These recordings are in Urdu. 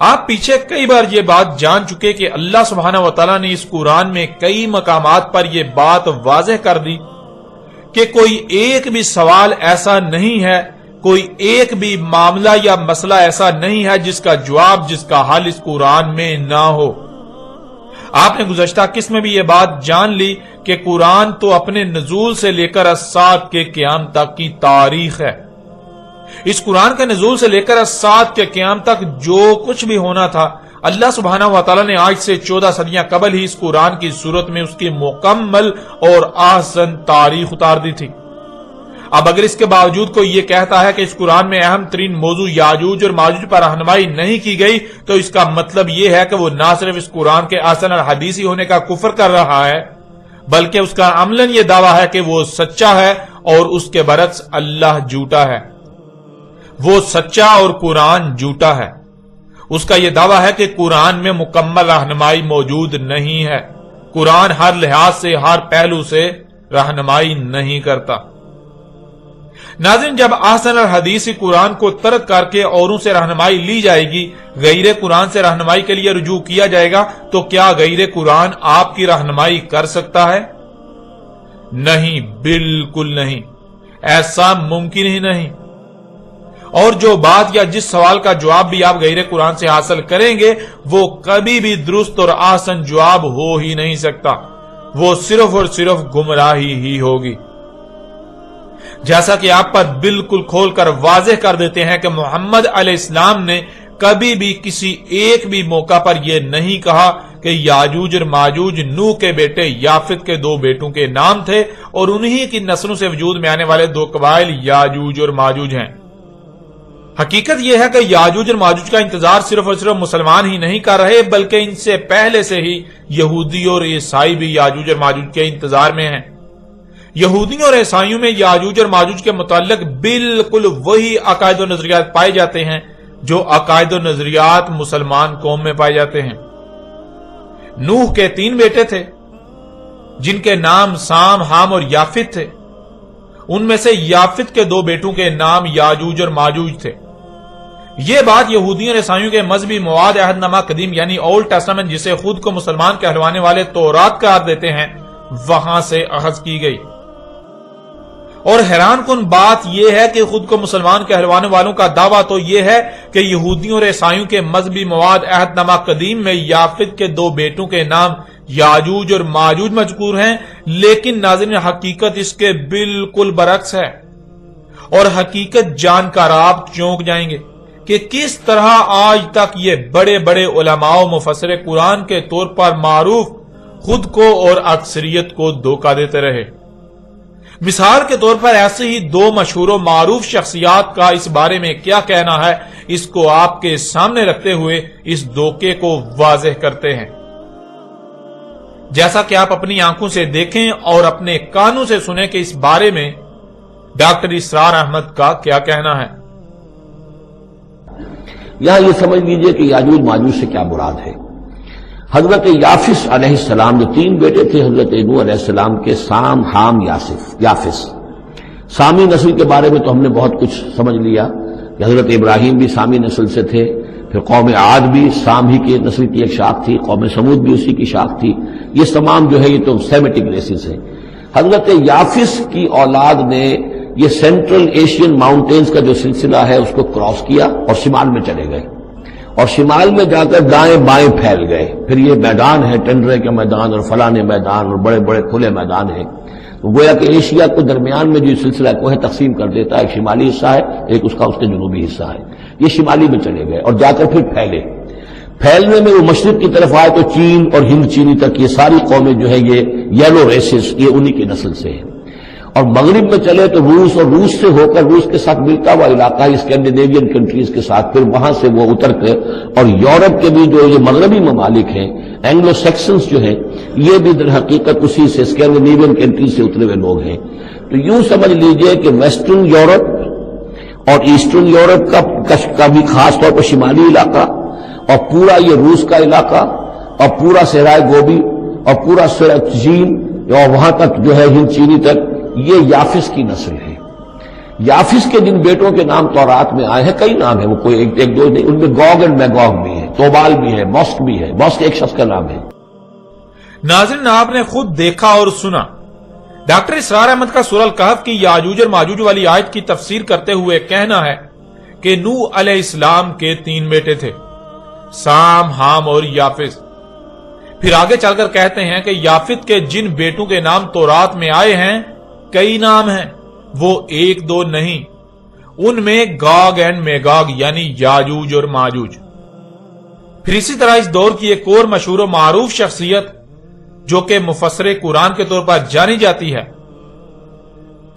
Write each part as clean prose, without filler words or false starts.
آپ پیچھے کئی بار یہ بات جان چکے کہ اللہ سبحانہ و تعالیٰ نے اس قرآن میں کئی مقامات پر یہ بات واضح کر دی کہ کوئی ایک بھی سوال ایسا نہیں ہے، کوئی ایک بھی معاملہ یا مسئلہ ایسا نہیں ہے جس کا جواب، جس کا حل اس قرآن میں نہ ہو۔ آپ نے گزشتہ قسط میں بھی یہ بات جان لی کہ قرآن تو اپنے نزول سے لے کر الساعۃ کے قیام تک کی تاریخ ہے۔ اس قرآن کے نزول سے لے کر الساعۃ کے قیام تک جو کچھ بھی ہونا تھا، اللہ سبحانہ و تعالیٰ نے آج سے 14 صدیاں قبل ہی اس قرآن کی صورت میں اس کی مکمل اور احسن تاریخ اتار دی تھی۔ اب اگر اس کے باوجود کوئی یہ کہتا ہے کہ اس قرآن میں اہم ترین موضوع یاجوج اور ماجوج پر رہنمائی نہیں کی گئی، تو اس کا مطلب یہ ہے کہ وہ نہ صرف اس قرآن کے احسن الحدیثی ہونے کا کفر کر رہا ہے، بلکہ اس کا عملاً یہ دعویٰ ہے کہ وہ سچا ہے اور اس کے برعکس اللہ جھوٹا ہے۔ وہ سچا اور قرآن جھوٹا ہے۔ اس کا یہ دعویٰ ہے کہ قرآن میں مکمل رہنمائی موجود نہیں ہے۔ قرآن ہر لحاظ سے، ہر پہلو سے رہنمائی نہیں کرتا۔ ناظرین، جب احسن الحدیث قرآن کو ترک کر کے اوروں سے رہنمائی لی جائے گی، غیر قرآن سے رہنمائی کے لیے رجوع کیا جائے گا، تو کیا غیر قرآن آپ کی رہنمائی کر سکتا ہے؟ نہیں، بالکل نہیں، ایسا ممکن ہی نہیں۔ اور جو بات یا جس سوال کا جواب بھی آپ غیر قرآن سے حاصل کریں گے، وہ کبھی بھی درست اور احسن جواب ہو ہی نہیں سکتا، وہ صرف اور صرف گمراہی ہی ہوگی۔ جیسا کہ آپ پر بالکل کھول کر واضح کر دیتے ہیں کہ محمد علیہ السلام نے کبھی بھی کسی ایک بھی موقع پر یہ نہیں کہا کہ یاجوج اور ماجوج نوح کے بیٹے یافت کے 2 بیٹوں کے نام تھے اور انہی کی نسلوں سے وجود میں آنے والے 2 قبائل یاجوج اور ماجوج ہیں۔ حقیقت یہ ہے کہ یاجوج اور ماجوج کا انتظار صرف اور صرف مسلمان ہی نہیں کر رہے، بلکہ ان سے پہلے سے ہی یہودی اور عیسائی بھی یاجوج اور ماجوج کے انتظار میں ہیں۔ یہودیوں اور عیسائیوں میں یاجوج اور ماجوج کے متعلق بالکل وہی عقائد و نظریات پائے جاتے ہیں جو عقائد و نظریات مسلمان قوم میں پائے جاتے ہیں۔ نوح کے 3 بیٹے تھے جن کے نام سام، حام اور یافت تھے۔ ان میں سے یافت کے 2 بیٹوں کے نام یاجوج اور ماجوج تھے۔ یہ بات یہودیوں اور عیسائیوں کے مذہبی مواد عہد نامہ قدیم یعنی اولڈ ٹیسٹامنٹ، جسے خود کو مسلمان کہلوانے والے تورات قرار دیتے ہیں، وہاں سے اخذ کی گئی۔ اور حیران کن بات یہ ہے کہ خود کو مسلمان کہلوانے والوں کا دعویٰ تو یہ ہے کہ یہودیوں اور عیسائیوں کے مذہبی مواد عہد نامہ قدیم میں یافت کے 2 بیٹوں کے نام یاجوج اور ماجوج مذکور ہیں، لیکن ناظرین حقیقت اس کے بالکل برعکس ہے۔ اور حقیقت جان کر آپ چونک جائیں گے کہ کس طرح آج تک یہ بڑے بڑے علماء و مفسر قرآن کے طور پر معروف خود کو اور اکثریت کو دھوکہ دیتے رہے۔ مثال کے طور پر ایسے ہی 2 مشہور و معروف شخصیات کا اس بارے میں کیا کہنا ہے، اس کو آپ کے سامنے رکھتے ہوئے اس دھوکے کو واضح کرتے ہیں۔ جیسا کہ آپ اپنی آنکھوں سے دیکھیں اور اپنے کانوں سے سنیں کہ اس بارے میں ڈاکٹر اسرار احمد کا کیا کہنا ہے۔ یہاں یہ سمجھ لیجئے کہ یاجوج ماجوج سے کیا مراد ہے۔ حضرت یافس علیہ السلام جو 3 بیٹے تھے حضرت نوح علیہ السلام کے، سام، حام، یافس۔ سامی نسل کے بارے میں تو ہم نے بہت کچھ سمجھ لیا کہ حضرت ابراہیم بھی سامی نسل سے تھے، پھر قوم عاد بھی سام ہی کی نسل کی ایک شاخ تھی، قوم سمود بھی اسی کی شاخ تھی۔ یہ تمام جو ہے یہ تو سیمیٹک ریسز ہیں۔ حضرت یافس کی اولاد نے یہ سینٹرل ایشین ماؤنٹینز کا جو سلسلہ ہے اس کو کراس کیا اور شمال میں چلے گئے، اور شمال میں جا کر دائیں بائیں پھیل گئے۔ پھر یہ میدان ہے، ٹنڈرے کے میدان اور فلانے میدان اور بڑے بڑے کھلے میدان ہیں۔ تو گویا کہ ایشیا کو درمیان میں جو سلسلہ کوہ تقسیم کر دیتا ہے، ایک شمالی حصہ ہے، ایک اس کے جنوبی حصہ ہے۔ یہ شمالی میں چلے گئے اور جا کر پھر پھیلے۔ پھیلنے میں وہ مشرق کی طرف آئے تو چین اور ہند چینی تک یہ ساری قومیں جو ہے یہ یلو ریسز، یہ انہی کی نسل سے ہیں۔ اور مغرب میں چلے تو روس، اور روس سے ہو کر روس کے ساتھ ملتا ہوا علاقہ اسکینڈینیوین کنٹریز کے ساتھ، پھر وہاں سے وہ اتر کر اور یورپ کے بھی جو یہ مغربی ممالک ہیں، اینگلو سیکسنز جو ہیں، یہ بھی در حقیقت اسی سے اسکینڈینیوین کنٹریز سے اترے ہوئے لوگ ہیں۔ تو یوں سمجھ لیجئے کہ ویسٹرن یورپ اور ایسٹرن یورپ کا بھی خاص طور پر شمالی علاقہ، اور پورا یہ روس کا علاقہ، اور پورا صحرائے گوبی، اور پورا چین، اور وہاں تک جو ہے ہند چینی تک، یہ یافس کی نسل ہے۔ یافس کے جن بیٹوں کے نام تورات میں آئے ہیں کئی نام ہیں، وہ کوئی ایک دو نہیں، ان میں گوگ اینڈ میگوگ بھی ہے، توبال بھی ہے، بوسک بھی ہے، بوسک ایک شخص کا نام ہے۔ ناظرین، آپ نے خود دیکھا اور سنا، ڈاکٹر اسرار احمد کا سورہ الکہف کی یاجوج اور ماجوج والی آیت کی تفسیر کرتے ہوئے کہنا ہے کہ نوح علیہ السلام کے 3 بیٹے تھے، سام، حام اور یافس۔ پھر آگے چل کر کہتے ہیں کہ یافت کے جن بیٹوں کے نام تورات میں آئے ہیں کئی نام ہیں، وہ 1-2 نہیں، ان میں گاگ اینڈ میگاگ یعنی یاجوج اور ماجوج۔ پھر اسی طرح اس دور کی ایک اور مشہور و معروف شخصیت جو کہ مفسر قرآن کے طور پر جانی جاتی ہے،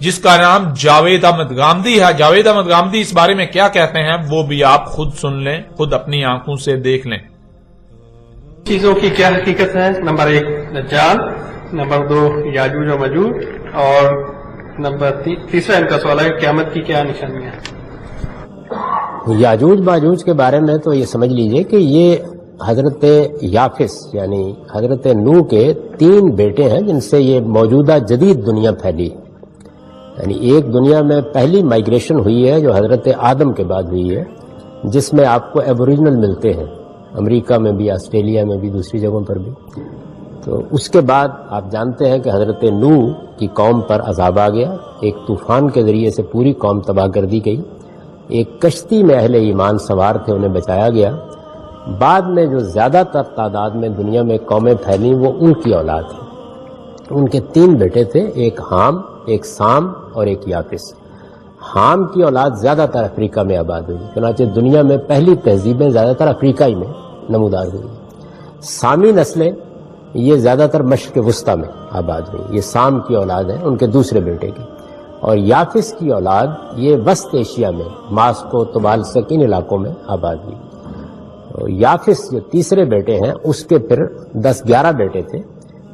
جس کا نام جاوید احمد غامدی ہے۔ جاوید احمد غامدی اس بارے میں کیا کہتے ہیں وہ بھی آپ خود سن لیں، خود اپنی آنکھوں سے دیکھ لیں۔ چیزوں کی کیا حقیقت ہے؟ نمبر 1 دجال، نمبر 2 یاجوج و ماجوج، اور نمبر تیسرا ان کا سوال ہے قیامت کی کیا نشانیاں؟ یاجوج ماجوج کے بارے میں تو یہ سمجھ لیجئے کہ یہ حضرت یافس یعنی حضرت نوح کے 3 بیٹے ہیں جن سے یہ موجودہ جدید دنیا پھیلی، یعنی ایک دنیا میں پہلی مائگریشن ہوئی ہے جو حضرت آدم کے بعد ہوئی ہے، جس میں آپ کو ایبوریجنل ملتے ہیں، امریکہ میں بھی، آسٹریلیا میں بھی، دوسری جگہوں پر بھی۔ تو اس کے بعد آپ جانتے ہیں کہ حضرت نوح کی قوم پر عذاب آ گیا، ایک طوفان کے ذریعے سے پوری قوم تباہ کر دی گئی، ایک کشتی میں اہل ایمان سوار تھے انہیں بچایا گیا۔ بعد میں جو زیادہ تر تعداد میں دنیا میں قومیں پھیلیں وہ ان کی اولاد ہے۔ ان کے 3 بیٹے تھے، ایک حام، ایک سام اور ایک یافس۔ حام کی اولاد زیادہ تر افریقہ میں آباد ہوئی، چنانچہ دنیا میں پہلی تہذیبیں زیادہ تر افریقہ ہی میں نمودار ہوئی۔ سامی نسلیں یہ زیادہ تر مشرق وسطیٰ میں آباد ہوئی، یہ سام کی اولاد ہے ان کے دوسرے بیٹے کی۔ اور یافس کی اولاد یہ وسط ایشیا میں ماسکو، طبالسک ان علاقوں میں آباد ہوئی۔ اور یافس جو تیسرے بیٹے ہیں اس کے پھر 10-11 بیٹے تھے،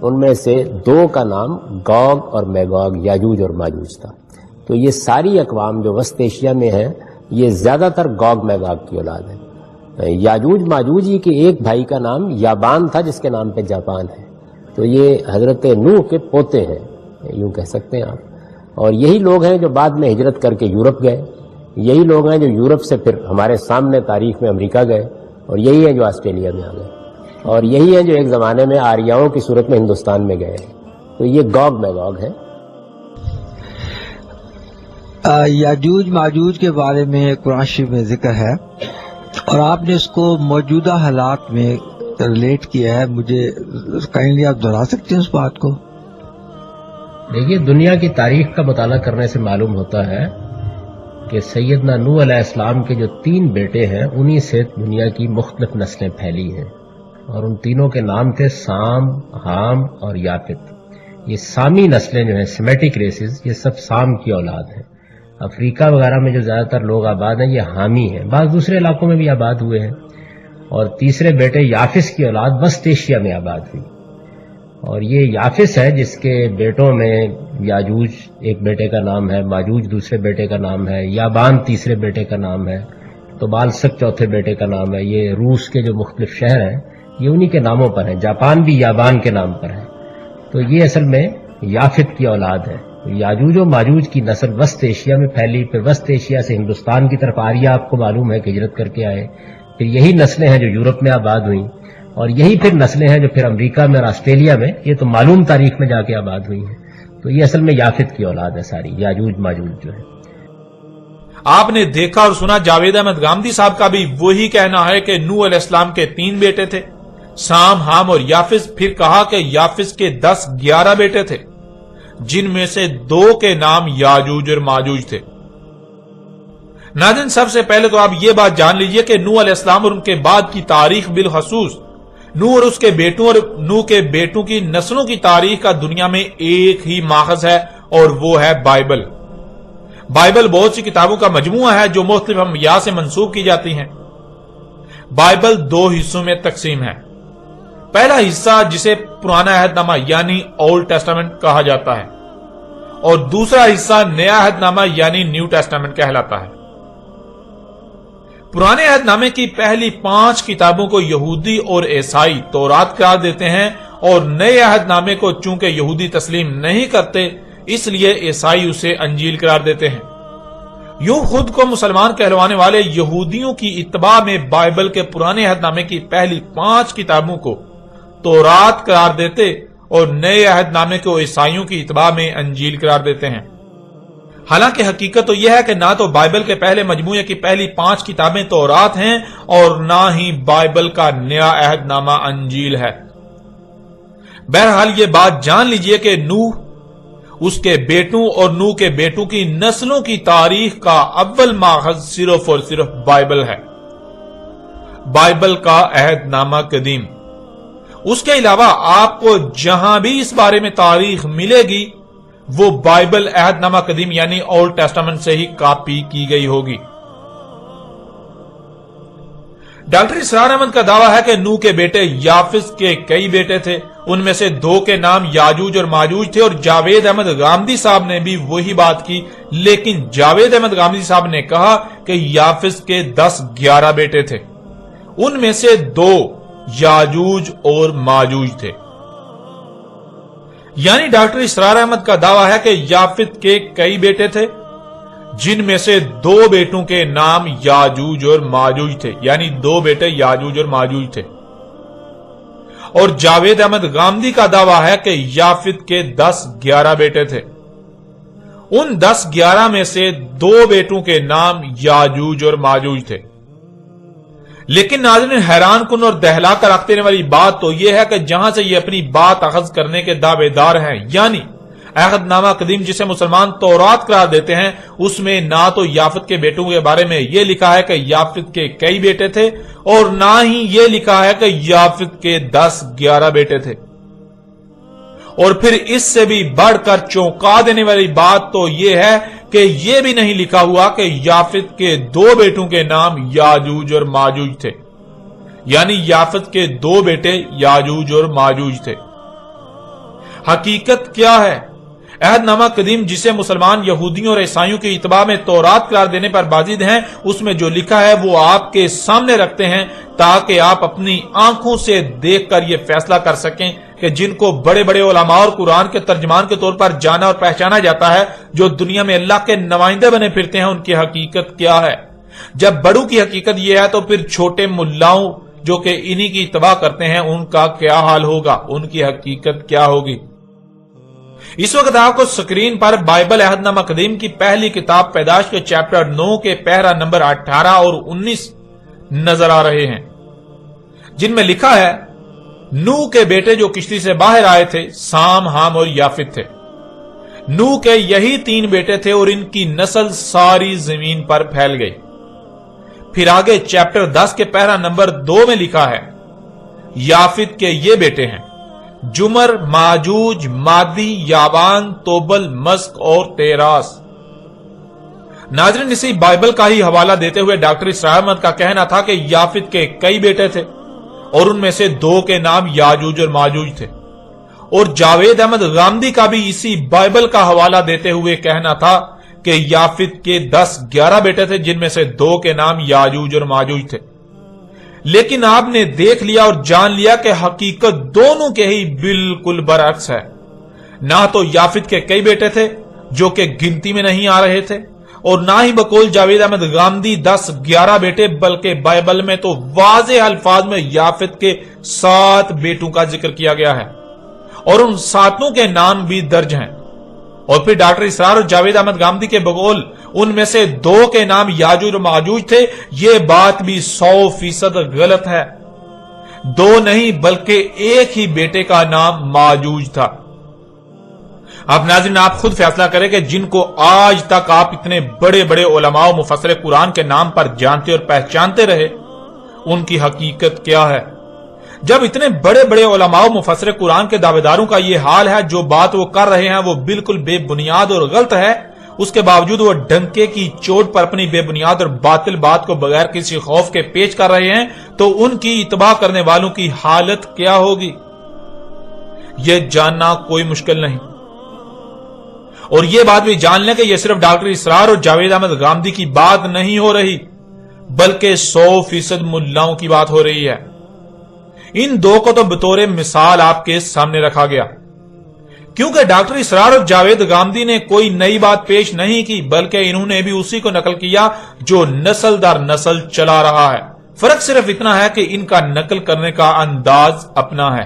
ان میں سے 2 کا نام گوگ اور میگوگ یاجوج اور ماجوج تھا۔ تو یہ ساری اقوام جو وسط ایشیا میں ہیں یہ زیادہ تر گوگ میگوگ کی اولاد ہے۔ یاجوج ماجوج ہی کے ایک بھائی کا نام یابان تھا جس کے نام پہ جاپان ہے۔ تو یہ حضرت نوح کے پوتے ہیں، یوں کہہ سکتے ہیں آپ۔ اور یہی لوگ ہیں جو بعد میں ہجرت کر کے یورپ گئے، یہی لوگ ہیں جو یورپ سے پھر ہمارے سامنے تاریخ میں امریکہ گئے، اور یہی ہیں جو آسٹریلیا میں آ گئے، اور یہی ہیں جو ایک زمانے میں آریاؤں کی صورت میں ہندوستان میں گئے ہیں۔ تو یہ گوگ میگوگ ہے۔ یاجوج ماجوج کے بارے میں قرآن شریف میں ذکر ہے اور آپ نے اس کو موجودہ حالات میں ریلیٹ کیا ہے، مجھے کائنڈلی آپ دہرا سکتے ہیں اس بات کو؟ دیکھیے، دنیا کی تاریخ کا مطالعہ کرنے سے معلوم ہوتا ہے کہ سیدنا نوح علیہ السلام کے جو 3 بیٹے ہیں انہی سے دنیا کی مختلف نسلیں پھیلی ہیں، اور ان تینوں کے نام تھے سام، حام اور یافت۔ یہ سامی نسلیں جو ہیں سیمیٹک ریسز، یہ سب سام کی اولاد ہیں۔ افریقہ وغیرہ میں جو زیادہ تر لوگ آباد ہیں یہ حامی ہیں، بعض دوسرے علاقوں میں بھی آباد ہوئے ہیں۔ اور تیسرے بیٹے یافس کی اولاد وسط ایشیا میں آباد ہوئی، اور یہ یافس ہے جس کے بیٹوں میں یاجوج ایک بیٹے کا نام ہے، ماجوج دوسرے بیٹے کا نام ہے، یابان تیسرے بیٹے کا نام ہے، طبالسک چوتھے بیٹے کا نام ہے۔ یہ روس کے جو مختلف شہر ہیں یہ انہی کے ناموں پر ہیں، جاپان بھی یابان کے نام پر ہے۔ تو یہ اصل میں یافت کی اولاد ہے۔ یاجوج و ماجوج کی نسل وسط ایشیا میں پھیلی، پھر وسط ایشیا سے ہندوستان کی طرف آریہ آپ کو معلوم ہے کہ ہجرت کر کے آئے، پھر یہی نسلیں ہیں جو یورپ میں آباد ہوئیں، اور یہی پھر نسلیں ہیں جو پھر امریکہ میں اور آسٹریلیا میں، یہ تو معلوم تاریخ میں جا کے آباد ہوئی ہیں۔ تو یہ اصل میں یافت کی اولاد ہے ساری، یاجوج ماجوج جو ہے۔ آپ نے دیکھا اور سنا، جاوید احمد غامدی صاحب کا بھی وہی کہنا ہے کہ نوح علیہ السلام کے 3 بیٹے تھے، سام، حام اور یافس۔ پھر کہا کہ یافس کے 10-11 بیٹے تھے، جن میں سے 2 کے نام یاجوج اور ماجوج تھے۔ ناظرین، سب سے پہلے تو آپ یہ بات جان لیجئے کہ نوح علیہ السلام اور ان کے بعد کی تاریخ بالخصوص نوح اور اس کے بیٹوں اور نوح کے بیٹوں کی نسلوں کی تاریخ کا دنیا میں ایک ہی ماخذ ہے، اور وہ ہے بائبل۔ بائبل بہت سی کتابوں کا مجموعہ ہے جو مختلف انبیاء سے منسوب کی جاتی ہیں۔ بائبل 2 حصوں میں تقسیم ہے۔ پہلا حصہ جسے پرانا عہد نامہ یعنی اولڈ ٹیسٹامنٹ کہا جاتا ہے، اور دوسرا حصہ نیا عہد نامہ یعنی نیو ٹیسٹامنٹ کہلاتا ہے۔ پرانے عہد نامے کی پہلی 5 کتابوں کو یہودی اور عیسائی تورات قرار دیتے ہیں، اور نئے عہد نامے کو چونکہ یہودی تسلیم نہیں کرتے اس لیے عیسائی اسے انجیل قرار دیتے ہیں۔ یوں خود کو مسلمان کہلوانے والے یہودیوں کی اتباع میں بائبل کے پرانے عہد نامے کی پہلی 5 کتابوں کو تورات قرار دیتے اور نئے عہد نامے کو عیسائیوں کی اتباع میں انجیل قرار دیتے ہیں۔ حالانکہ حقیقت تو یہ ہے کہ نہ تو بائبل کے پہلے مجموعے کی پہلی 5 کتابیں تورات ہیں اور نہ ہی بائبل کا نیا عہد نامہ انجیل ہے۔ بہرحال یہ بات جان لیجئے کہ نوح، اس کے بیٹوں اور نوح کے بیٹوں کی نسلوں کی تاریخ کا اول ماخذ صرف اور صرف بائبل ہے، بائبل کا عہد نامہ قدیم۔ اس کے علاوہ آپ کو جہاں بھی اس بارے میں تاریخ ملے گی وہ بائبل عہد نامہ قدیم یعنی اولڈ ٹیسٹامنٹ سے ہی کاپی کی گئی ہوگی۔ ڈاکٹر اسرار احمد کا دعویٰ ہے کہ نوح کے بیٹے یافس کے کئی بیٹے تھے، ان میں سے 2 کے نام یاجوج اور ماجوج تھے، اور جاوید احمد غامدی صاحب نے بھی وہی بات کی، لیکن جاوید احمد غامدی صاحب نے کہا کہ یافس کے 10-11 بیٹے تھے، ان میں سے 2 یاجوج اور ماجوج تھے۔ یعنی ڈاکٹر اسرار احمد کا دعویٰ ہے کہ یافت کے کئی بیٹے تھے، جن میں سے 2 بیٹوں کے نام یاجوج اور ماجوج تھے، یعنی 2 بیٹے یاجوج اور ماجوج تھے۔ اور جاوید احمد غامدی کا دعویٰ ہے کہ یافت کے 10-11 بیٹے تھے، ان 10-11 میں سے 2 بیٹوں کے نام یاجوج اور ماجوج تھے۔ لیکن ناظرین، حیران کن اور دہلا کر رکھ دینے والی بات تو یہ ہے کہ جہاں سے یہ اپنی بات اخذ کرنے کے دعوے دار ہیں، یعنی عہد نامہ قدیم جسے مسلمان تورات قرار دیتے ہیں، اس میں نہ تو یافت کے بیٹوں کے بارے میں یہ لکھا ہے کہ یافت کے کئی بیٹے تھے، اور نہ ہی یہ لکھا ہے کہ یافت کے 10-11 بیٹے تھے۔ اور پھر اس سے بھی بڑھ کر چونکا دینے والی بات تو یہ ہے کہ یہ بھی نہیں لکھا ہوا کہ یافت کے 2 بیٹوں کے نام یاجوج اور ماجوج تھے، یعنی یافت کے 2 بیٹے یاجوج اور ماجوج تھے۔ حقیقت کیا ہے؟ عہد نامہ قدیم جسے مسلمان یہودیوں اور عیسائیوں کی اتباع میں تورات قرار دینے پر بازید ہیں، اس میں جو لکھا ہے وہ آپ کے سامنے رکھتے ہیں تاکہ آپ اپنی آنکھوں سے دیکھ کر یہ فیصلہ کر سکیں کہ جن کو بڑے بڑے علماء اور قرآن کے ترجمان کے طور پر جانا اور پہچانا جاتا ہے، جو دنیا میں اللہ کے نمائندے بنے پھرتے ہیں، ان کی حقیقت کیا ہے۔ جب بڑوں کی حقیقت یہ ہے تو پھر چھوٹے ملاؤں جو کہ انہی کی اتباع کرتے ہیں ان کا کیا حال ہوگا، ان کی حقیقت کیا ہوگی۔ اس وقت آپ کو سکرین پر بائبل عہد نامہ قدیم کی پہلی کتاب پیدائش کے چیپٹر 9 کے پیرا نمبر 18 اور 19 نظر آ رہے ہیں، جن میں لکھا ہے، نوح کے بیٹے جو کشتی سے باہر آئے تھے سام، حام اور یافت تھے۔ نوح کے یہی 3 بیٹے تھے اور ان کی نسل ساری زمین پر پھیل گئی۔ پھر آگے چیپٹر 10 کے پیرا نمبر 2 میں لکھا ہے، یافت کے یہ بیٹے ہیں، جمر، ماجوج، مادی، یابان، توبل، مسک اور تیراس۔ ناظرین، اسی بائبل کا ہی حوالہ دیتے ہوئے ڈاکٹر اسرار احمد کا کہنا تھا کہ یافت کے کئی بیٹے تھے اور ان میں سے 2 کے نام یاجوج اور ماجوج تھے، اور جاوید احمد غامدی کا بھی اسی بائبل کا حوالہ دیتے ہوئے کہنا تھا کہ یافت کے 10-11 بیٹے تھے، جن میں سے 2 کے نام یاجوج اور ماجوج تھے۔ لیکن آپ نے دیکھ لیا اور جان لیا کہ حقیقت دونوں کے ہی بالکل برعکس ہے۔ نہ تو یافت کے کئی بیٹے تھے جو کہ گنتی میں نہیں آ رہے تھے، اور نہ ہی بقول جاوید احمد غامدی 10-11 بیٹے، بلکہ بائبل میں تو واضح الفاظ میں یافت کے 7 بیٹوں کا ذکر کیا گیا ہے، اور ان 7 کے نام بھی درج ہیں۔ اور پھر ڈاکٹر اسرار اور جاوید احمد غامدی کے بقول ان میں سے 2 کے نام یاجوج اور ماجوج تھے، یہ بات بھی 100% غلط ہے۔ 2 نہیں بلکہ ایک ہی بیٹے کا نام ماجوج تھا۔ اب ناظرین، آپ خود فیصلہ کریں کہ جن کو آج تک آپ اتنے بڑے بڑے علماء و مفسر قرآن کے نام پر جانتے اور پہچانتے رہے، ان کی حقیقت کیا ہے؟ جب اتنے بڑے بڑے علماء و مفسر قرآن کے دعوے داروں کا یہ حال ہے، جو بات وہ کر رہے ہیں وہ بالکل بے بنیاد اور غلط ہے، اس کے باوجود وہ ڈنکے کی چوٹ پر اپنی بے بنیاد اور باطل بات کو بغیر کسی خوف کے پیش کر رہے ہیں، تو ان کی اتباع کرنے والوں کی حالت کیا ہوگی، یہ جاننا کوئی مشکل نہیں۔ اور یہ بات بھی جان لیں کہ یہ صرف ڈاکٹر اسرار اور جاوید احمد غامدی کی بات نہیں ہو رہی، بلکہ 100% ملاؤں کی بات ہو رہی ہے۔ ان 2 کو تو بطور مثال آپ کے سامنے رکھا گیا کیونکہ ڈاکٹر اسرار اور جاوید گامدی نے کوئی نئی بات پیش نہیں کی، بلکہ انہوں نے بھی اسی کو نقل کیا جو نسل در نسل چلا رہا ہے۔ فرق صرف اتنا ہے کہ ان کا نقل کرنے کا انداز اپنا ہے۔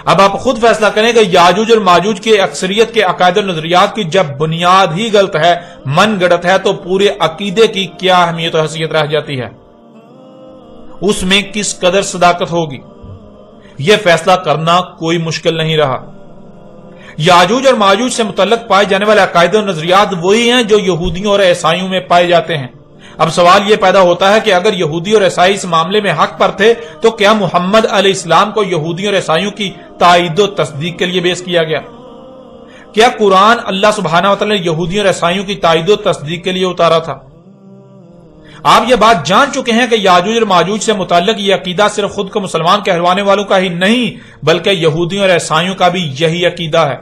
اب آپ خود فیصلہ کریں کہ یاجوج اور ماجوج کے اکثریت کے عقائد و نظریات کی جب بنیاد ہی غلط ہے، من گڑت ہے، تو پورے عقیدے کی کیا اہمیت و حیثیت رہ جاتی ہے؟ اس میں کس قدر صداقت ہوگی؟ یہ فیصلہ کرنا کوئی مشکل نہیں رہا۔ یاجوج اور ماجوج سے متعلق پائے جانے والے عقائد و نظریات وہی ہیں جو یہودیوں اور عیسائیوں میں پائے جاتے ہیں۔ اب سوال یہ پیدا ہوتا ہے کہ اگر یہودی اور عیسائی اس معاملے میں حق پر تھے تو کیا محمد علیہ السلام کو یہودیوں اور عیسائیوں کی تائید و تصدیق کے لیے پیش کیا گیا؟ کیا قرآن اللہ سبحانہ وتعالی نے یہودیوں اور عیسائیوں کی تائید و تصدیق کے لیے اتارا تھا؟ آپ یہ بات جان چکے ہیں کہ یاجوج اور ماجوج سے متعلق یہ عقیدہ صرف خود کو مسلمان کہلوانے والوں کا ہی نہیں بلکہ یہودیوں اور عیسائیوں کا بھی یہی عقیدہ ہے۔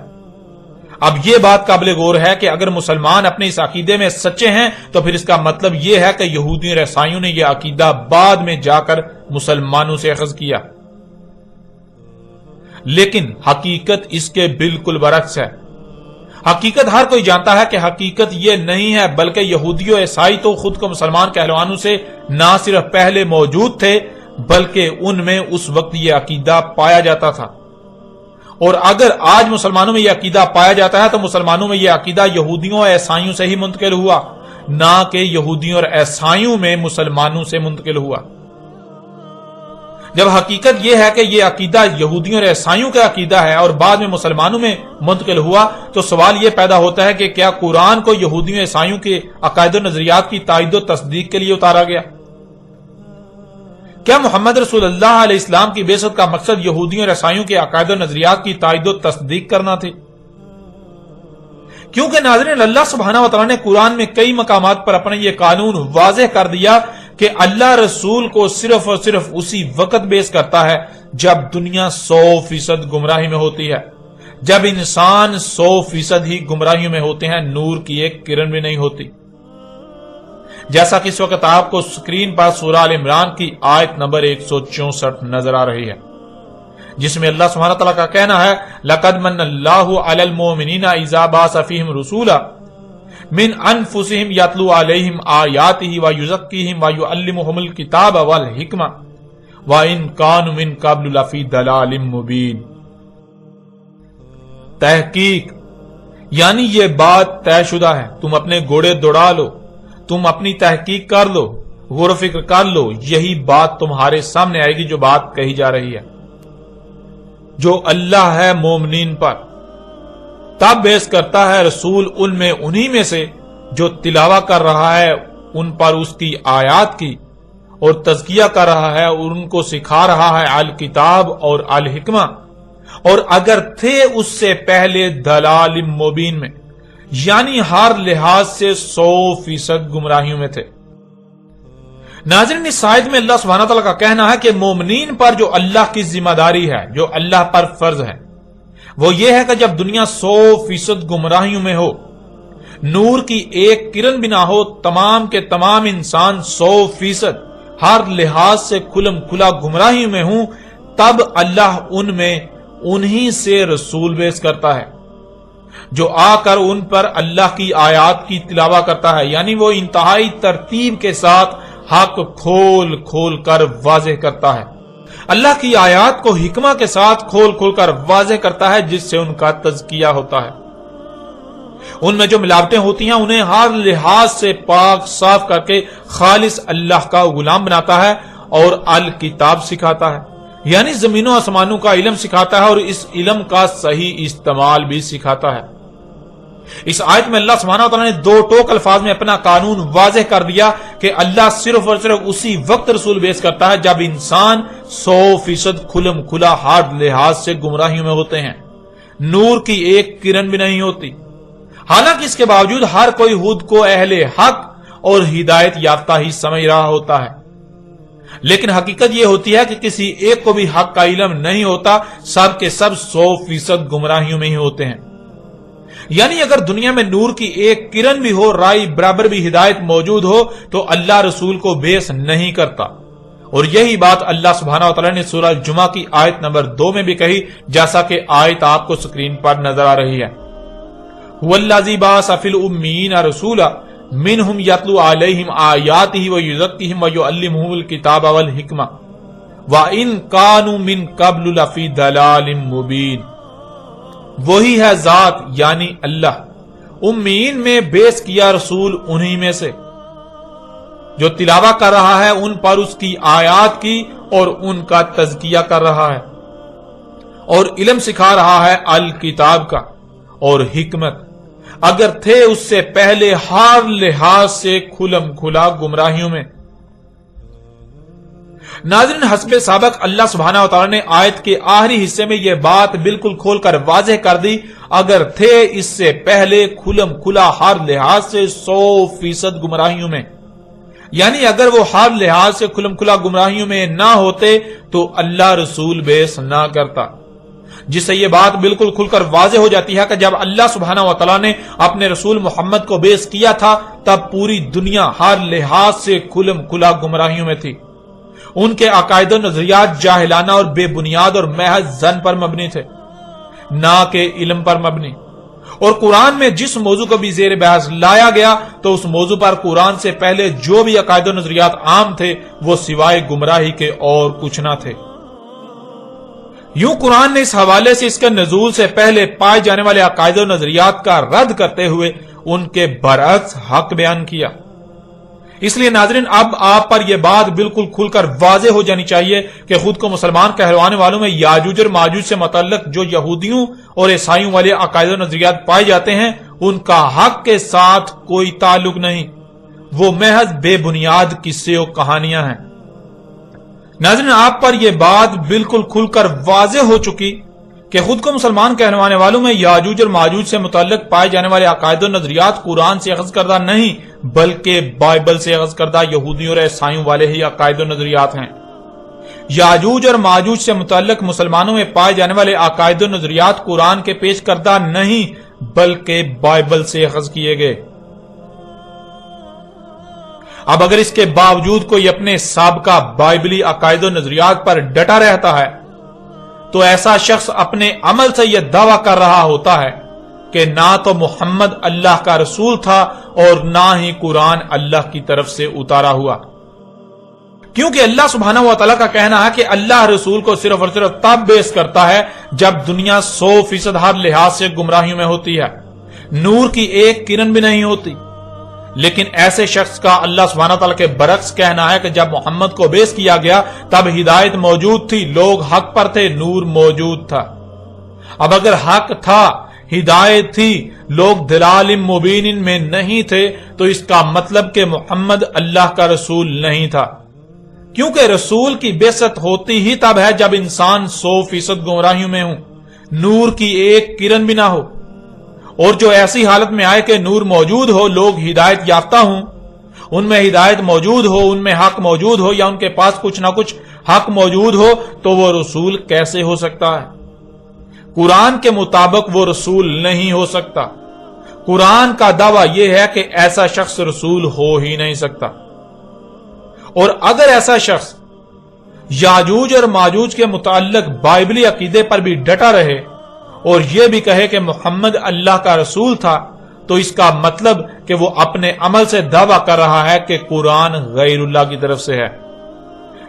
اب یہ بات قابل غور ہے کہ اگر مسلمان اپنے اس عقیدے میں سچے ہیں تو پھر اس کا مطلب یہ ہے کہ یہودیوں اور عیسائیوں نے یہ عقیدہ بعد میں جا کر مسلمانوں سے اخذ کیا، لیکن حقیقت اس کے بالکل برعکس ہے۔ حقیقت ہر کوئی جانتا ہے کہ حقیقت یہ نہیں ہے، بلکہ یہودی و عیسائی تو خود کو مسلمان کہلوانوں سے نہ صرف پہلے موجود تھے بلکہ ان میں اس وقت یہ عقیدہ پایا جاتا تھا، اور اگر آج مسلمانوں میں یہ عقیدہ پایا جاتا ہے تو مسلمانوں میں یہ عقیدہ یہودیوں اور عیسائیوں سے ہی منتقل ہوا، نہ کہ یہودیوں اور عیسائیوں میں مسلمانوں سے منتقل ہوا۔ جب حقیقت یہ ہے کہ یہ عقیدہ یہودیوں اور عیسائیوں کا عقیدہ ہے اور بعد میں مسلمانوں میں منتقل ہوا، تو سوال یہ پیدا ہوتا ہے کہ کیا قرآن کو یہودیوں اور عیسائیوں کے عقائد و نظریات کی تائید و تصدیق کے لیے اتارا گیا؟ کیا محمد رسول اللہ علیہ السلام کی بعثت کا مقصد یہودیوں اور عیسائیوں کے عقائد و نظریات کی تائید و تصدیق کرنا تھی؟ کیونکہ ناظرین، اللہ سبحانہ وتعالی نے قرآن میں کئی مقامات پر اپنا یہ قانون واضح کر دیا کہ اللہ رسول کو صرف اور صرف اسی وقت بیعث کرتا ہے جب دنیا 100% گمراہی میں ہوتی ہے، جب انسان 100% ہی گمراہیوں میں ہوتے ہیں، نور کی ایک کرن بھی نہیں ہوتی۔ جیسا کہ اس وقت آپ کو سکرین پر سورہ آل عمران کی آیت نمبر 164 نظر آ رہی ہے، جس میں اللہ سبحانہ تعالیٰ کا کہنا ہے لَقَدْ مَنَّ اللَّهُ عَلَى الْمُؤْمِنِينَ إِذَا بَعَثَ فِيهِمْ رُسُولًا مِنْ أَنفُسِهِمْ يَتْلُو عَلَيْهِمْ آيَاتِهِ وَيُزَكِّيهِمْ وَيُعَلِّمُهُمُ الْكِتَابَ وَالْحِكْمَةَ وَإِنْ كَانُوا مِنْ قَبْلُ لَفِي ضَلَالٍ مُبِينٍ۔ تحقیق یعنی یہ بات طے شدہ ہے، تم اپنے گھوڑے دوڑا لو، تم اپنی تحقیق کر لو، غور و فکر کر لو، یہی بات تمہارے سامنے آئے گی جو بات کہی جا رہی ہے۔ جو اللہ ہے مومنین پر تب بیعث کرتا ہے رسول ان میں انہی میں سے جو تلاوہ کر رہا ہے ان پر اس کی آیات کی اور تزکیہ کر رہا ہے اور ان کو سکھا رہا ہے الکتاب اور الحکمہ، اور اگر تھے اس سے پہلے دلال مبین میں، یعنی ہر لحاظ سے 100% گمراہیوں میں تھے۔ ناظرین، اس آیت میں اللہ سبحانہ تعالیٰ کا کہنا ہے کہ مومنین پر جو اللہ کی ذمہ داری ہے، جو اللہ پر فرض ہے، وہ یہ ہے کہ جب دنیا 100% گمراہیوں میں ہو، نور کی ایک کرن بھی نہ ہو، تمام کے تمام انسان 100% ہر لحاظ سے کھلم کھلا گمراہیوں میں ہوں، تب اللہ ان میں انہی سے رسول بیعث کرتا ہے جو آ کر ان پر اللہ کی آیات کی تلاوہ کرتا ہے، یعنی وہ انتہائی ترتیب کے ساتھ حق کھول کھول کر واضح کرتا ہے، اللہ کی آیات کو حکمہ کے ساتھ کھول کھول کر واضح کرتا ہے، جس سے ان کا تزکیہ ہوتا ہے۔ ان میں جو ملاوٹیں ہوتی ہیں انہیں ہر لحاظ سے پاک صاف کر کے خالص اللہ کا غلام بناتا ہے اور الکتاب سکھاتا ہے، یعنی زمینوں آسمانوں کا علم سکھاتا ہے اور اس علم کا صحیح استعمال بھی سکھاتا ہے۔ اس آیت میں اللہ سبحانہ وتعالی نے دو ٹوک الفاظ میں اپنا قانون واضح کر دیا کہ اللہ صرف اور صرف اسی وقت رسول بیعث کرتا ہے جب انسان 100% کھلم کھلا ہر لحاظ سے گمراہیوں میں ہوتے ہیں، نور کی ایک کرن بھی نہیں ہوتی۔ حالانکہ اس کے باوجود ہر کوئی خود کو اہل حق اور ہدایت یافتہ ہی سمجھ رہا ہوتا ہے، لیکن حقیقت یہ ہوتی ہے کہ کسی ایک کو بھی حق کا علم نہیں ہوتا، سب کے سب 100% گمراہیوں میں ہی ہوتے ہیں۔ یعنی اگر دنیا میں نور کی ایک کرن بھی ہو، رائی برابر بھی ہدایت موجود ہو، تو اللہ رسول کو بیعث نہیں کرتا، اور یہی بات اللہ سبحانہ وتعالی نے سورہ الجمعہ کی آیت نمبر 2 میں بھی کہی، جیسا کہ آیت آپ کو سکرین پر نظر آ رہی ہے۔ وَالَّذِي بَعَثَ فِي الْأُمِّيِّينَ رَسُولًا مِّنْهُمْ يَتْلُو عَلَيْهِمْ آيَاتِهِ وَيُزَكِّيهِمْ وَيُعَلِّمُهُمُ الْكِتَابَ وَالْحِكْمَةَ وَإِن كَانُوا مِن قَبْلُ لَفِي ضَلَالٍ مُّبِينٍ۔ وہی ہے ذات یعنی اللہ امیین میں بیس کیا رسول انہی میں سے جو تلاوت کر رہا ہے ان پر اس کی آیات کی اور ان کا تزکیہ کر رہا ہے اور علم سکھا رہا ہے الکتاب کا اور حکمت، اگر تھے اس سے پہلے ہر لحاظ سے کھلم کھلا گمراہیوں میں۔ ناظرین، حسب سابق اللہ سبحانہ وتعالی نے آیت کے آخری حصے میں یہ بات بالکل کھول کر واضح کر دی، اگر تھے اس سے پہلے کھلم کھلا ہر لحاظ سے 100% گمراہیوں میں، یعنی اگر وہ ہر لحاظ سے کھلم کھلا گمراہیوں میں نہ ہوتے تو اللہ رسول بیس نہ کرتا، جس سے یہ بات بالکل کھل کر واضح ہو جاتی ہے کہ جب اللہ سبحانہ وتعالی نے اپنے رسول محمد کو بیس کیا تھا تب پوری دنیا ہر لحاظ سے کھلم کھلا گمراہیوں میں تھی۔ ان کے عقائد و نظریات جاہلانہ اور بے بنیاد اور محض ظن پر مبنی تھے، نہ کہ علم پر مبنی، اور قرآن میں جس موضوع کو بھی زیر بحث لایا گیا تو اس موضوع پر قرآن سے پہلے جو بھی عقائد و نظریات عام تھے وہ سوائے گمراہی کے اور کچھ نہ تھے۔ یوں قرآن نے اس حوالے سے اس کے نزول سے پہلے پائے جانے والے عقائد و نظریات کا رد کرتے ہوئے ان کے برعکس حق بیان کیا۔ اس لیے ناظرین، اب آپ پر یہ بات بالکل کھل کر واضح ہو جانی چاہیے کہ خود کو مسلمان کہلوانے والوں میں یاجوج اور ماجوج سے متعلق جو یہودیوں اور عیسائیوں والے عقائد و نظریات پائے جاتے ہیں ان کا حق کے ساتھ کوئی تعلق نہیں، وہ محض بے بنیاد قصے اور کہانیاں ہیں۔ ناظرین، آپ پر یہ بات بالکل کھل کر واضح ہو چکی کہ خود کو مسلمان کہلوانے والوں میں یاجوج اور ماجوج سے متعلق پائے جانے والے عقائد و نظریات قرآن سے اخذ کردہ نہیں بلکہ بائبل سے اخذ کردہ یہودیوں اور عیسائیوں والے ہی عقائد و نظریات ہیں۔ یاجوج اور ماجوج سے متعلق مسلمانوں میں پائے جانے والے عقائد و نظریات قرآن کے پیش کردہ نہیں بلکہ بائبل سے اخذ کیے گئے۔ اب اگر اس کے باوجود کوئی اپنے سابقہ بائبلی عقائد و نظریات پر ڈٹا رہتا ہے تو ایسا شخص اپنے عمل سے یہ دعویٰ کر رہا ہوتا ہے کہ نہ تو محمد اللہ کا رسول تھا اور نہ ہی قرآن اللہ کی طرف سے اتارا ہوا، کیونکہ اللہ سبحانہ و تعالیٰ کا کہنا ہے کہ اللہ رسول کو صرف اور صرف تب بیس کرتا ہے جب دنیا 100% ہر لحاظ سے گمراہیوں میں ہوتی ہے، نور کی ایک کرن بھی نہیں ہوتی۔ لیکن ایسے شخص کا اللہ سبحانہ تعالیٰ کے برعکس کہنا ہے کہ جب محمد کو بیس کیا گیا تب ہدایت موجود تھی، لوگ حق پر تھے، نور موجود تھا۔ اب اگر حق تھا، ہدایت تھی، لوگ دلال مبین میں نہیں تھے تو اس کا مطلب کہ محمد اللہ کا رسول نہیں تھا، کیونکہ رسول کی بعثت ہوتی ہی تب ہے جب انسان 100% گمراہیوں میں ہوں، نور کی ایک کرن بھی نہ ہو، اور جو ایسی حالت میں آئے کہ نور موجود ہو، لوگ ہدایت یافتہ ہوں، ان میں ہدایت موجود ہو، ان میں حق موجود ہو، یا ان کے پاس کچھ نہ کچھ حق موجود ہو، تو وہ رسول کیسے ہو سکتا ہے؟ قرآن کے مطابق وہ رسول نہیں ہو سکتا۔ قرآن کا دعویٰ یہ ہے کہ ایسا شخص رسول ہو ہی نہیں سکتا، اور اگر ایسا شخص یاجوج اور ماجوج کے متعلق بائبلی عقیدے پر بھی ڈٹا رہے اور یہ بھی کہے کہ محمد اللہ کا رسول تھا تو اس کا مطلب کہ وہ اپنے عمل سے دعویٰ کر رہا ہے کہ قرآن غیر اللہ کی طرف سے ہے،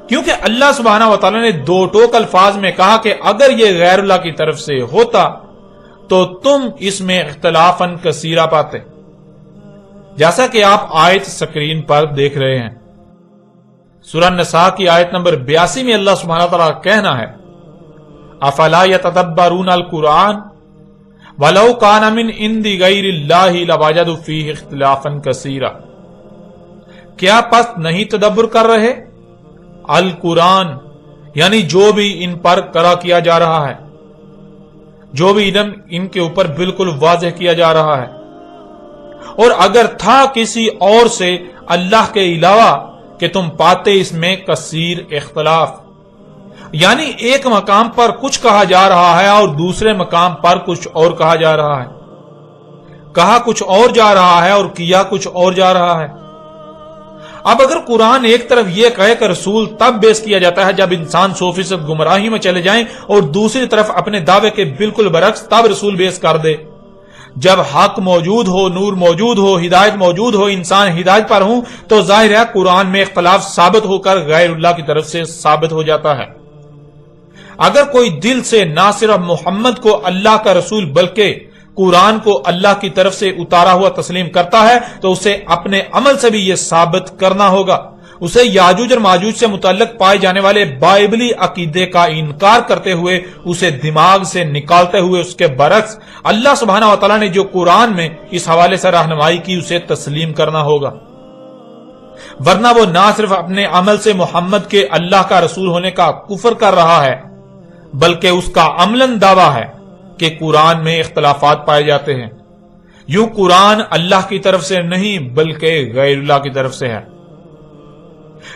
کیونکہ اللہ سبحانہ وتعالی نے دو ٹوک الفاظ میں کہا کہ اگر یہ غیر اللہ کی طرف سے ہوتا تو تم اس میں اختلافاً کثیرہ پاتے، جیسا کہ آپ آیت سکرین پر دیکھ رہے ہیں۔ سورہ نساء کی آیت نمبر 82 میں اللہ سبحانہ وتعالی کا کہنا ہے افلا یتدبرون القرآن ولو کان من عند غیر اللہ لوجدوا فیہ اختلافا کثیرا، کیا پس نہیں تدبر کر رہے القرآن، یعنی جو بھی ان پر قرأ کیا جا رہا ہے، جو بھی علم ان کے اوپر بالکل واضح کیا جا رہا ہے، اور اگر تھا کسی اور سے اللہ کے علاوہ کہ تم پاتے اس میں کثیر اختلاف، یعنی ایک مقام پر کچھ کہا جا رہا ہے اور دوسرے مقام پر کچھ اور کہا جا رہا ہے، کہا کچھ اور جا رہا ہے اور کیا کچھ اور جا رہا ہے۔ اب اگر قرآن ایک طرف یہ کہے کہ رسول تب بیس کیا جاتا ہے جب انسان 100% گمراہی میں چلے جائیں، اور دوسری طرف اپنے دعوے کے بالکل برعکس تب رسول بیس کر دے، جب حق موجود ہو، نور موجود ہو، ہدایت موجود ہو، انسان ہدایت پر ہوں، تو ظاہر ہے قرآن میں اختلاف ثابت ہو کر غیر اللہ کی طرف سے ثابت ہو جاتا ہے۔ اگر کوئی دل سے نہ صرف محمد کو اللہ کا رسول بلکہ قرآن کو اللہ کی طرف سے اتارا ہوا تسلیم کرتا ہے تو اسے اپنے عمل سے بھی یہ ثابت کرنا ہوگا۔ اسے یاجوج اور ماجوج سے متعلق پائے جانے والے بائبلی عقیدے کا انکار کرتے ہوئے، اسے دماغ سے نکالتے ہوئے اس کے برعکس اللہ سبحانہ و تعالیٰ نے جو قرآن میں اس حوالے سے رہنمائی کی اسے تسلیم کرنا ہوگا، ورنہ وہ نہ صرف اپنے عمل سے محمد کے اللہ کا رسول ہونے کا کفر کر رہا ہے، بلکہ اس کا عملاً دعویٰ ہے کہ قرآن میں اختلافات پائے جاتے ہیں۔ یوں قرآن اللہ کی طرف سے نہیں بلکہ غیر اللہ کی طرف سے ہے۔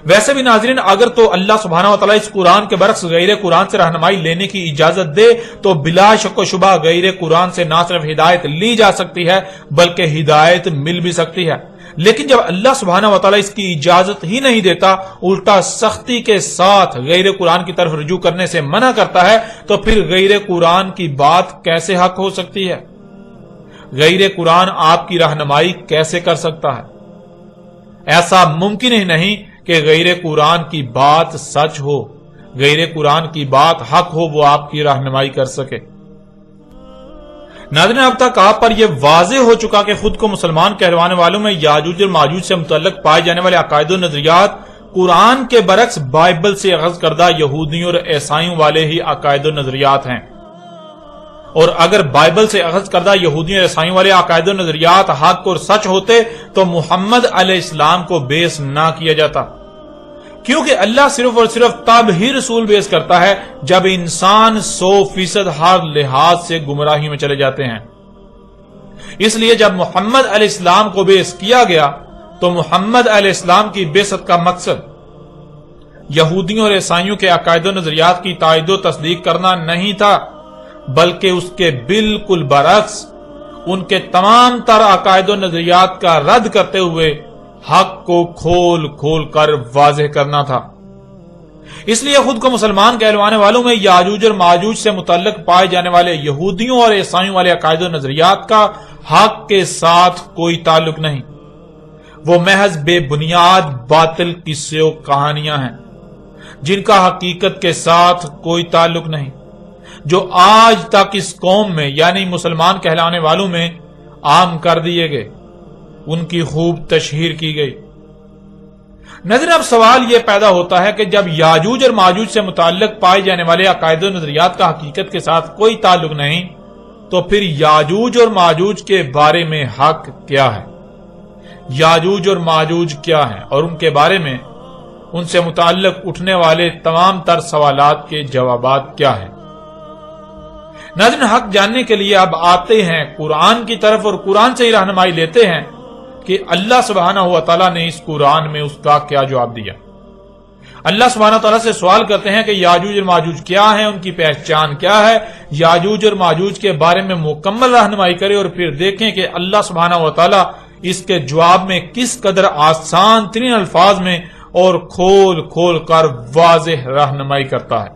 ویسے بھی ناظرین، اگر تو اللہ سبحانہ و تعالیٰ اس قرآن کے برعکس غیر قرآن سے رہنمائی لینے کی اجازت دے تو بلا شک و شبہ غیر قرآن سے نہ صرف ہدایت لی جا سکتی ہے بلکہ ہدایت مل بھی سکتی ہے، لیکن جب اللہ سبحانہ و تعالیٰ اس کی اجازت ہی نہیں دیتا، الٹا سختی کے ساتھ غیر قرآن کی طرف رجوع کرنے سے منع کرتا ہے، تو پھر غیر قرآن کی بات کیسے حق ہو سکتی ہے؟ غیر قرآن آپ کی رہنمائی کیسے کر سکتا ہے؟ ایسا ممکن ہی نہیں کہ غیر قرآن کی بات سچ ہو، غیر قرآن کی بات حق ہو، وہ آپ کی رہنمائی کر سکے۔ ناظرین، اب تک آپ پر یہ واضح ہو چکا کہ خود کو مسلمان کہلوانے والوں میں یاجوج اور ماجوج سے متعلق پائے جانے والے عقائد و نظریات قرآن کے برعکس بائبل سے اخذ کردہ یہودیوں اور عیسائیوں والے ہی عقائد و نظریات ہیں، اور اگر بائبل سے اخذ کردہ یہودیوں اور عیسائیوں والے عقائد و نظریات حق اور سچ ہوتے تو محمد علیہ السلام کو بیس نہ کیا جاتا، کیونکہ اللہ صرف اور صرف تب ہی رسول بیس کرتا ہے جب انسان 100% ہر لحاظ سے گمراہی میں چلے جاتے ہیں۔ اس لیے جب محمد علیہ السلام کو بیس کیا گیا تو محمد علیہ السلام کی بعثت کا مقصد یہودیوں اور عیسائیوں کے عقائد و نظریات کی تائید و تصدیق کرنا نہیں تھا، بلکہ اس کے بالکل برعکس ان کے تمام تر عقائد و نظریات کا رد کرتے ہوئے حق کو کھول کھول کر واضح کرنا تھا۔ اس لیے خود کو مسلمان کہلوانے والوں میں یاجوج اور ماجوج سے متعلق پائے جانے والے یہودیوں اور عیسائیوں والے عقائد و نظریات کا حق کے ساتھ کوئی تعلق نہیں، وہ محض بے بنیاد باطل قصے و کہانیاں ہیں جن کا حقیقت کے ساتھ کوئی تعلق نہیں، جو آج تک اس قوم میں یعنی مسلمان کہلانے والوں میں عام کر دیے گئے، ان کی خوب تشہیر کی گئی۔ نظر اب سوال یہ پیدا ہوتا ہے کہ جب یاجوج اور ماجوج سے متعلق پائے جانے والے عقائد و نظریات کا حقیقت کے ساتھ کوئی تعلق نہیں، تو پھر یاجوج اور ماجوج کے بارے میں حق کیا ہے؟ یاجوج اور ماجوج کیا ہیں اور ان کے بارے میں ان سے متعلق اٹھنے والے تمام تر سوالات کے جوابات کیا ہیں؟ ناظرین، حق جاننے کے لیے اب آتے ہیں قرآن کی طرف اور قرآن سے ہی رہنمائی لیتے ہیں کہ اللہ سبحانہ و تعالیٰ نے اس قرآن میں اس کا کیا جواب دیا۔ اللہ سبحانہ تعالیٰ سے سوال کرتے ہیں کہ یاجوج اور ماجوج کیا ہیں، ان کی پہچان کیا ہے، یاجوج اور ماجوج کے بارے میں مکمل رہنمائی کرے، اور پھر دیکھیں کہ اللہ سبحانہ و تعالیٰ اس کے جواب میں کس قدر آسان ترین الفاظ میں اور کھول کھول کر واضح رہنمائی کرتا ہے۔